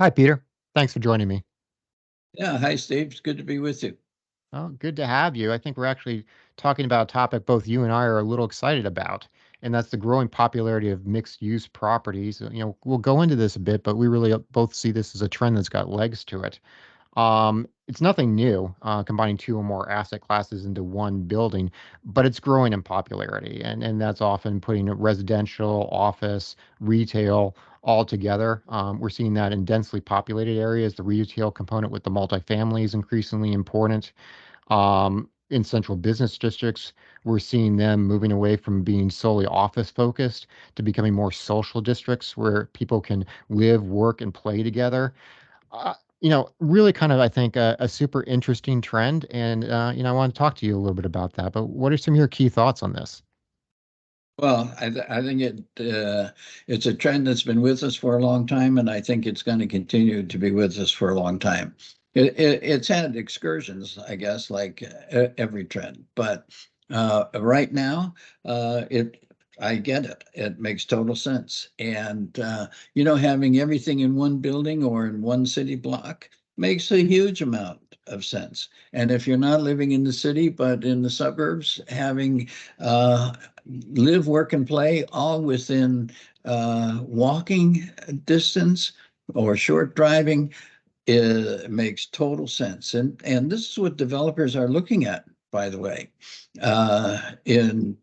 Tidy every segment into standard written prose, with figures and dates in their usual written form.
Hi, Peter. Thanks for joining me. Yeah, hi Steve. It's good to be with you. Oh, good to have you. I think we're actually talking about a topic both you and I are a little excited about, and that's the growing popularity of mixed use properties. We'll go into this a bit, but we really both see this as a trend that's got legs to it. It's nothing new, combining two or more asset classes into one building, but it's growing in popularity, and that's often putting residential, office, retail all together. We're seeing that in densely populated areas. The retail component with the multifamily is increasingly important. In central business districts, we're seeing them moving away from being solely office focused to becoming more social districts where people can live, work, and play together. Really kind of, I think, a super interesting trend. And, I want to talk to you a little bit about that. But what are some of your key thoughts on this? Well, I think it's a trend that's been with us for a long time, and I think it's going to continue to be with us for a long time. It's had excursions, I guess, like every trend, but right now, it I get it. It makes total sense, and having everything in one building or in one city block makes a huge amount of sense. And if you're not living in the city but in the suburbs, having uh, live, work, and play all within walking distance or short driving, it makes total sense. And this is what developers are looking at, by the way, in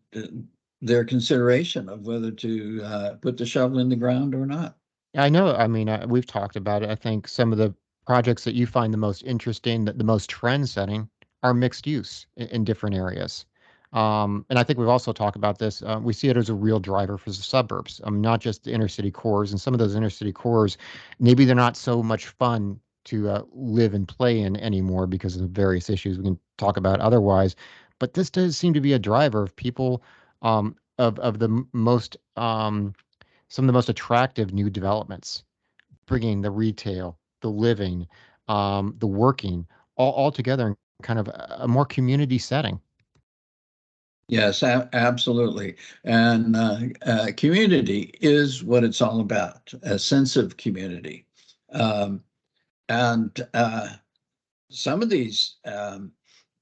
their consideration of whether to put the shovel in the ground or not. I know, I mean, we've talked about it. I think some of the projects that you find the most interesting, that the most trend setting, are mixed use in different areas. And I think we've also talked about this. We see it as a real driver for the suburbs, not just the inner city cores. And some of those inner city cores, maybe they're not so much fun to live and play in anymore because of various issues we can talk about otherwise. But this does seem to be a driver of people, of the most some of the most attractive new developments, bringing the retail, the living, the working, all together in kind of a more community setting. Yes, absolutely. And community is what it's all about, a sense of community. Um, and some of these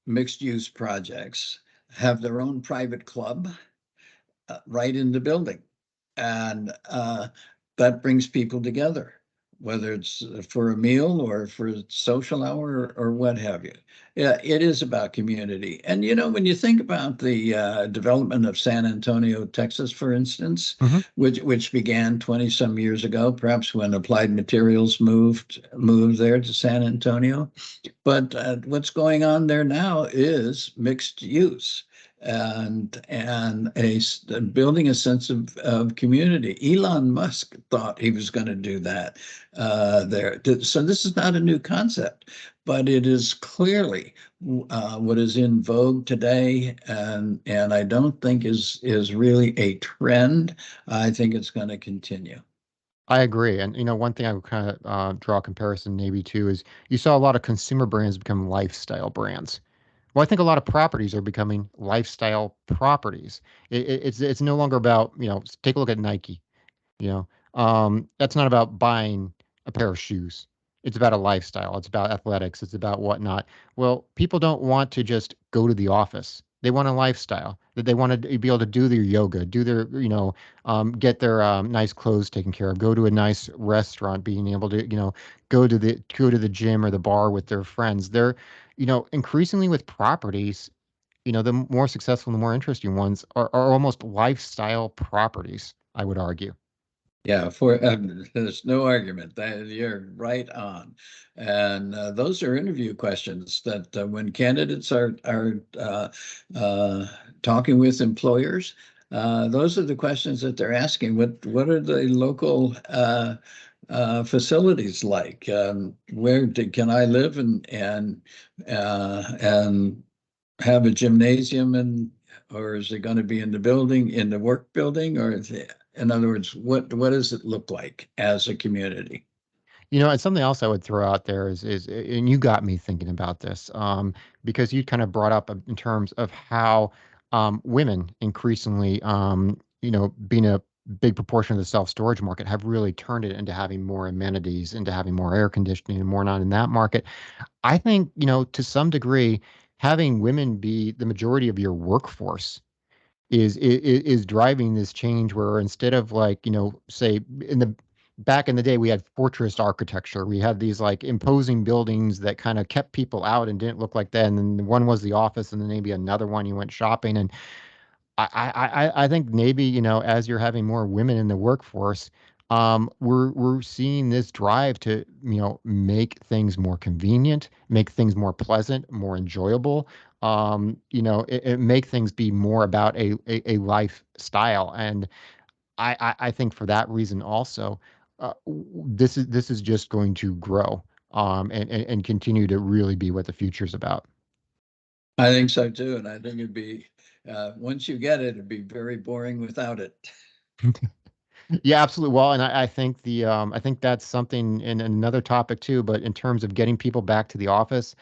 mixed use projects have their own private club right in the building. And that brings people together, whether it's for a meal or for a social hour or what have you. Yeah, it is about community. And when you think about the development of San Antonio, Texas, for instance, Hmm. which began 20 some years ago, perhaps when Applied Materials moved there to San Antonio. But what's going on there now is mixed use and building a sense of community. Elon Musk thought he was going to do that there. So this is not a new concept, but it is clearly what is in vogue today, and I don't think is really a trend. I think it's going to continue. I agree. And, one thing I would kind of draw a comparison maybe to is you saw a lot of consumer brands become lifestyle brands. Well, I think a lot of properties are becoming lifestyle properties. It's no longer about, take a look at Nike. You that's not about buying a pair of shoes. It's about a lifestyle. It's about athletics. It's about whatnot. Well, people don't want to just go to the office. They want a lifestyle that they want to be able to do their yoga, do their, get their nice clothes taken care of, go to a nice restaurant, being able to, go to the gym or the bar with their friends. They're, increasingly with properties, the more successful, the more interesting ones are almost lifestyle properties, I would argue. Yeah, there's no argument that you're right on, and those are interview questions that when candidates are talking with employers, those are the questions that they're asking. What are the local facilities like? Can I live and have a gymnasium or is it going to be in the building, in the work building, or in other words, what does it look like as a community? And something else I would throw out there is, and you got me thinking about this, because you kind of brought up in terms of how women increasingly, being a big proportion of the self-storage market have really turned it into having more amenities, into having more air conditioning and more not in that market. I think, to some degree, having women be the majority of your workforce is driving this change where instead of like, say in the back in the day, we had fortress architecture. We had these like imposing buildings that kind of kept people out and didn't look like that. And then one was the office, and then maybe another one you went shopping. And I think maybe, as you're having more women in the workforce, we're seeing this drive to, make things more convenient, make things more pleasant, more enjoyable. It make things be more about a lifestyle. And I think for that reason also, this is just going to grow, and continue to really be what the future's about. I think so too, and I think it'd be, once you get it, it'd be very boring without it. Yeah, absolutely. Well, and I think that's something in another topic too, but in terms of getting people back to the office,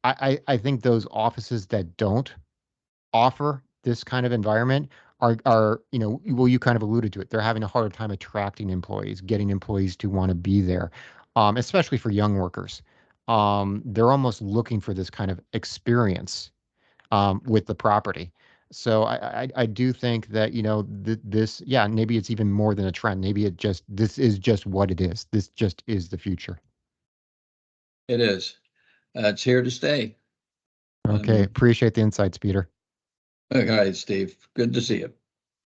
I think those offices that don't offer this kind of environment are, well, you kind of alluded to it. They're having a harder time attracting employees, getting employees to want to be there, especially for young workers. They're almost looking for this kind of experience, with the property. So I do think that, this, yeah, maybe it's even more than a trend. Maybe this is just what it is. This just is the future. It is. It's here to stay. Okay, And, appreciate the insights, Peter. all right, Steve, good to see you.